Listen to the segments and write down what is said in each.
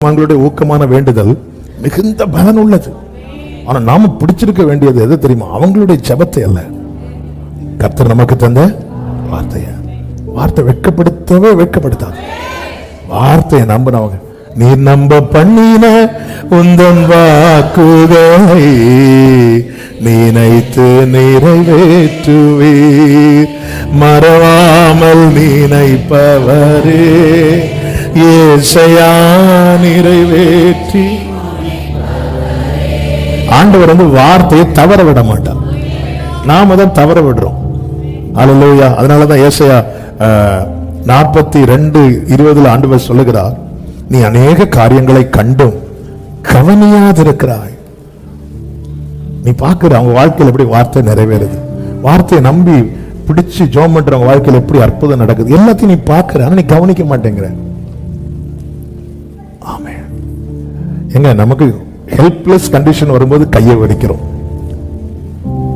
அவங்களுடைய ஊக்கமான வேண்டுதல் மிகுந்த பலன் உள்ளது. ஆனா நாம பிடிச்சிருக்க வேண்டியது எது தெரியுமா? அவங்களுடைய ஜெபத்தை அல்ல, கர்த்தர் நமக்கு தந்த வார்த்தைய. வார்த்தை வெட்கப்படுத்தவே வெட்கப்படுத்தாது. வார்த்தையை நம்பினவங்க, நீ நம்ப பண்ணின உந்தன் வாக்குகளை நினைத்து நிறைவேற்றுவீர், மறவாமல் நினைப்பவரே ஏசையா நிறைவேற்றி. ஆண்டவர் வார்த்தையை தவற விட மாட்டார், நாம தான் தவற விடுறோம். அல்லேலூயா. அதனாலதான் ஏசையா 42:20 ஆண்டவர் சொல்லுகிறார், நீ அநேக காரியங்களை கண்டும் கவனியாதிருக்கிறாய். நீ பார்க்கிற அவங்க வாழ்க்கையில் எப்படி வார்த்தை நிறைவேறுது, வார்த்தையை நம்பி பிடிச்சு ஜெபம் பண்றவங்க வாழ்க்கையில் எப்படி அற்புதம் நடக்குது, எல்லாத்தையும் நீ பார்க்கிற, ஆனா நீ கவனிக்க மாட்டேங்கிற. ஆமென். எங்க நமக்கு ஹெல்ப்லெஸ் கண்டிஷன் வரும்போது கையை வரிக்கிறோம்.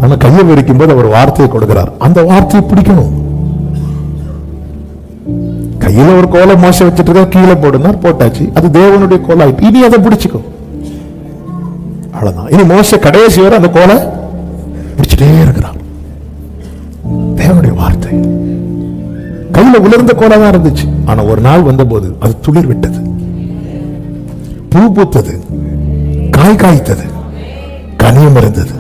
நம்ம கையை வரிக்கும் போது அவர் வார்த்தையை கொடுக்கிறார், அந்த வார்த்தையை பிடிக்கணும். கையில ஒரு கோலை மோசம் வச்சுட்டு இருக்க, கீழே போடுனார், போட்டாச்சு, அது தேவனுடைய கோலாயிட்டு, இனி அதை பிடிச்சுக்கோ, அவ்வளவுதான். இனி மோச கடைசி வரை அந்த கோலை பிடிச்சிட்டே இருக்கிறார். தேவனுடைய வார்த்தை கையில உலர்ந்த கோலா தான் இருந்துச்சு, ஆனா ஒரு நாள் வந்த போது அது துளிர் விட்டது, பூ பூத்தது, காய் காய்த்தது, கனியம் இருந்தது.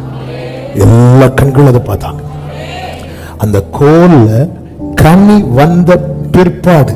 எல்லா கண்களும் அதை பார்த்தாங்க. அந்த கோல்ல கனி வந்த பிற்பாடு